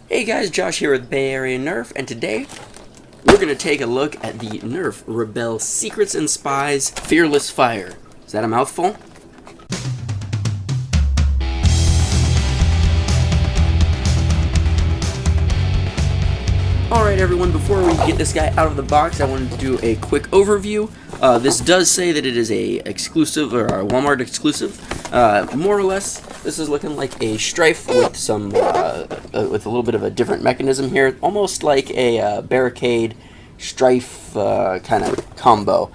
Hey guys, Josh here with Bay Area Nerf, and today we're going to take a look at the Nerf Rebelle Secrets and Spies Fearless Fire. Is that a mouthful? Alright everyone, before we get this guy out of the box, I wanted to do a quick overview. This does say that it is a exclusive, or a Walmart exclusive. More or less, this is looking like a Strife with some, with a little bit of a different mechanism here. Almost like a barricade Strife kind of combo.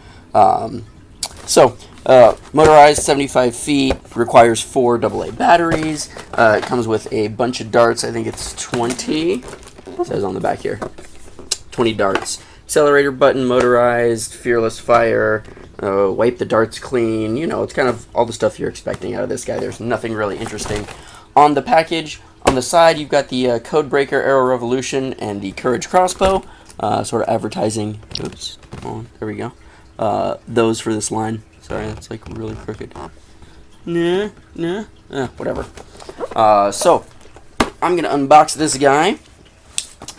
Motorized 75 feet, requires 4 AA batteries. It comes with a bunch of darts. I think it's 20. It says on the back here. 20 darts. Accelerator button, motorized, fearless fire, wipe the darts clean. You know, it's kind of all the stuff you're expecting out of this guy. There's nothing really interesting on the package. On the side, you've got the Codebreaker, Arrow Revolution, and the Courage crossbow. Sort of advertising. Oops. Oh, there we go. Those for this line. Sorry, that's like really crooked. Whatever. So, I'm going to unbox this guy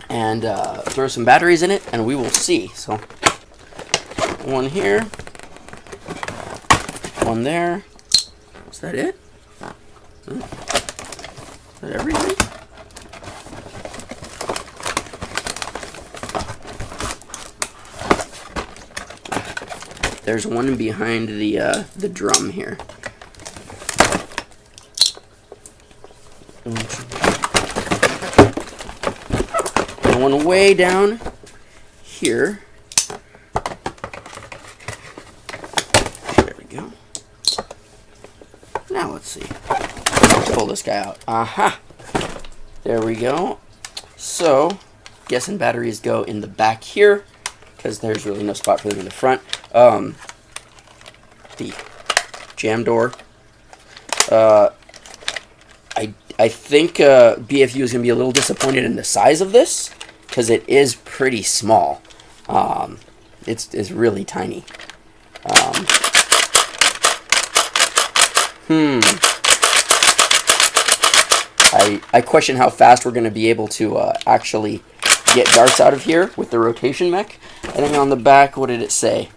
and throw some batteries in it, and we will see. So, one here, one there. Is that it? Is that everything? There's one behind the drum here. And one way down here. There we go. Now let's see. Let's pull this guy out. Aha! There we go. So, guessing batteries go in the back here, because there's really no spot for them in the front. The jam door. I think B.F.U is going to be a little disappointed in the size of this, because it is pretty small. It's really tiny. I question how fast we're going to be able to actually get darts out of here with the rotation mech. And then on the back, what did it say?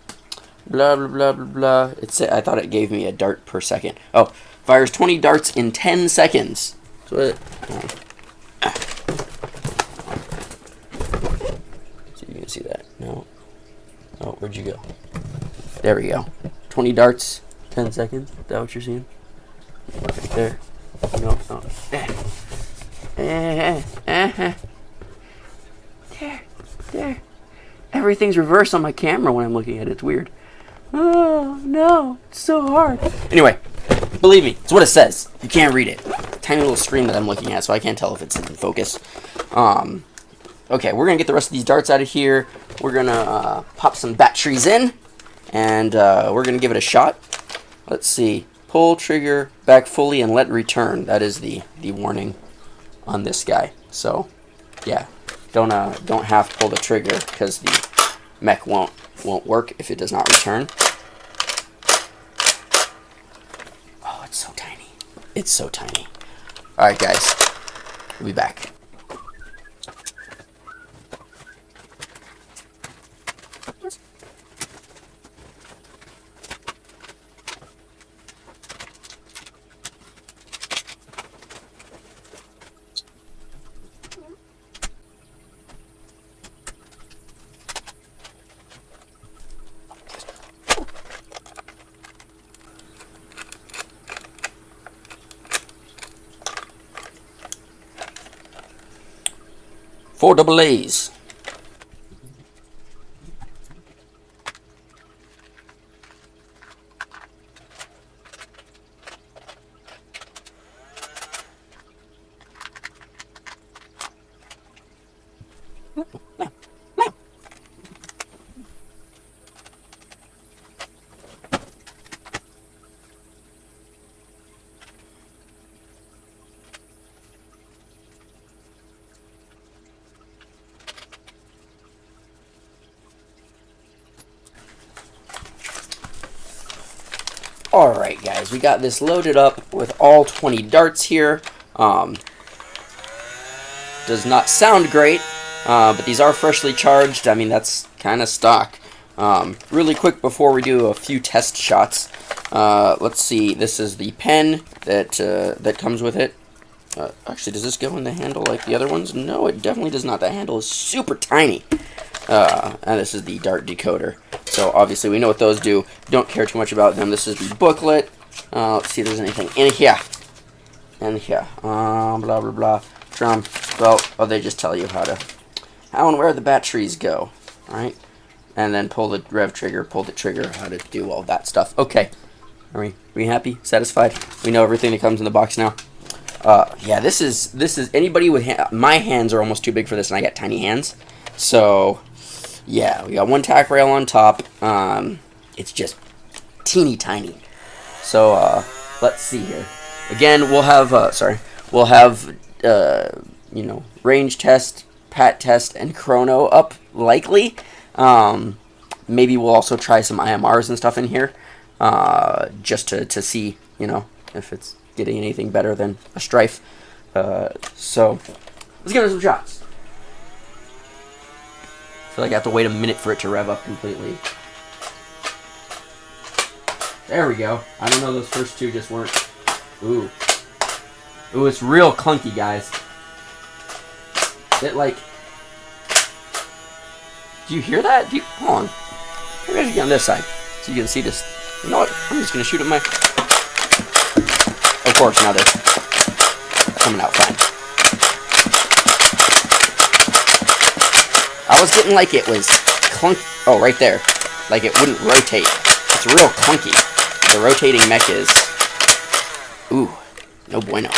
Blah, blah, blah, blah, blah. I thought it gave me a dart per second. Oh, fires 20 darts in 10 seconds. So you can see that. No. Oh, where'd you go? There we go. 20 darts, 10 seconds. Is that what you're seeing? Right there. No. There. Everything's reversed on my camera when I'm looking at it. It's weird. Oh, no. It's so hard. Anyway, believe me, it's what it says. You can't read it. Tiny little screen that I'm looking at, so I can't tell if it's in focus. Okay, we're going to get the rest of these darts out of here. We're going to pop some batteries in, and we're going to give it a shot. Let's see. Pull trigger back fully and let return. That is the warning on this guy. So, yeah. Don't have to pull the trigger, because the mech won't work if it does not return. Oh, it's so tiny. It's so tiny. Alright guys, we'll be back. Four double A's. Alright guys, we got this loaded up with all 20 darts here. does not sound great, but these are freshly charged. I mean, that's kind of stock. Really quick before we do a few test shots, let's see. This is the pen that comes with it. Actually, does this go in the handle like the other ones? No, it definitely does not. The handle is super tiny. And this is the dart decoder. So obviously we know what those do. Don't care too much about them. This is the booklet. Let's see if there's anything in here. Blah blah blah. Drum. Well, they just tell you how and where the batteries go. All right, and then pull the rev trigger, pull the trigger, how to do all that stuff. Okay, are we happy? Satisfied? We know everything that comes in the box now. Yeah, this is anybody with my hands are almost too big for this, and I got tiny hands. So yeah, we got one tack rail on top. It's just teeny tiny. So let's see here. Again, we'll have you know, range test, pat test, and chrono up likely. Maybe we'll also try some IMRs and stuff in here, just to see, you know, if it's getting anything better than a strife. So let's give it some shots. I feel like I have to wait a minute for it to rev up completely. There we go. I don't know, those first two just weren't. Ooh, it's real clunky, guys. It like. Do you hear that? Hold on. Maybe I should get on this side so you can see this. You know what? I'm just gonna shoot at my. Of course, now they're coming out fine. I was getting like it was clunk. Oh, right there. Like it wouldn't rotate. It's real clunky. The rotating mech is. Ooh, no bueno.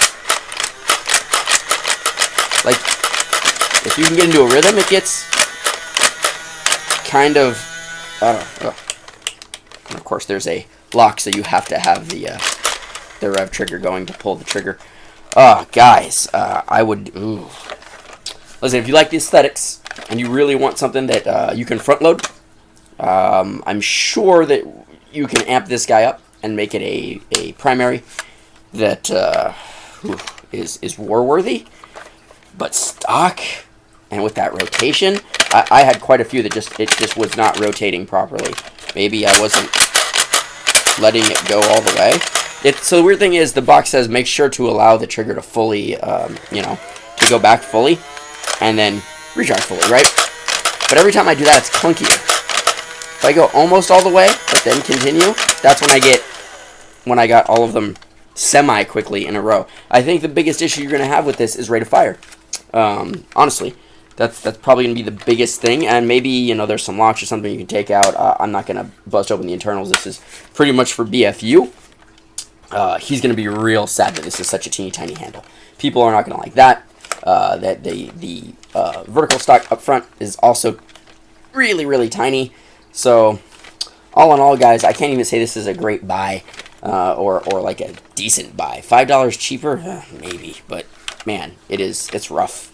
Like, if you can get into a rhythm, it gets kind of. I don't know. And of course, there's a lock, so you have to have the rev trigger going to pull the trigger. Guys, I would. Ooh. Listen, if you like the aesthetics and you really want something that you can front load, I'm sure that you can amp this guy up and make it a primary that is war worthy. But stock and with that rotation, I had quite a few that it just was not rotating properly. Maybe I wasn't letting it go all the way. So the weird thing is the box says make sure to allow the trigger to fully, you know, to go back fully and then recharge fully, right? But every time I do that, it's clunkier. If I go almost all the way, but then continue, that's when I got all of them semi-quickly in a row. I think the biggest issue you're going to have with this is rate of fire. Honestly, that's probably going to be the biggest thing, and maybe, you know, there's some locks or something you can take out. I'm not going to bust open the internals. This is pretty much for B.F.U. He's going to be real sad that this is such a teeny tiny handle. People are not going to like that. That the vertical stock up front is also really, really tiny. So, all in all, guys, I can't even say this is a great buy, or like a decent buy. $5 cheaper, maybe, but man, it's rough.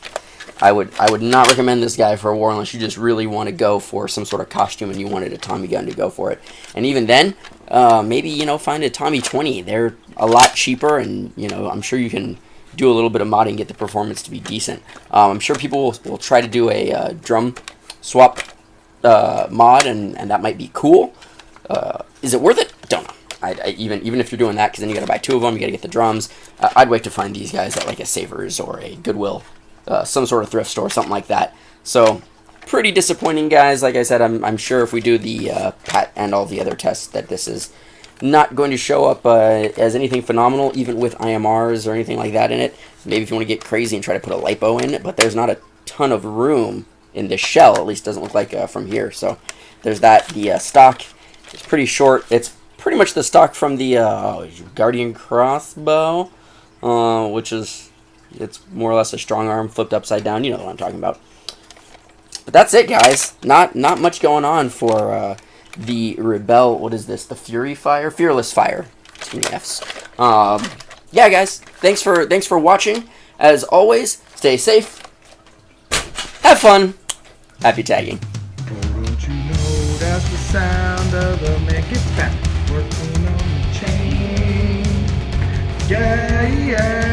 I would not recommend this guy for a war unless you just really want to go for some sort of costume and you wanted a Tommy gun to go for it. And even then, maybe, you know, find a Tommy 20. They're a lot cheaper, and, you know, I'm sure you can do a little bit of modding and get the performance to be decent. I'm sure people will try to do a drum swap mod, and that might be cool. Is it worth it? Don't know. Even if you're doing that, because then you got to buy two of them, you got to get the drums. I'd wait to find these guys at like a Savers or a Goodwill, some sort of thrift store, something like that. So pretty disappointing, guys. Like I said, I'm sure if we do the pat and all the other tests, that this is not going to show up as anything phenomenal, even with IMRs or anything like that in it. Maybe if you want to get crazy and try to put a lipo in it, but there's not a ton of room in this shell. At least doesn't look like from here. So there's that. The stock is pretty short. It's pretty much the stock from the Guardian crossbow, which is, it's more or less a strong arm flipped upside down. You know what I'm talking about. But that's it, guys. Not much going on for the Rebelle. What is this? The Fury Fire? Fearless Fire. Too many Fs. Yeah, guys. Thanks for watching. As always, stay safe. Have fun. Happy tagging. Don't you know that's the sound of the make it back working on the chain? Yeah, yeah.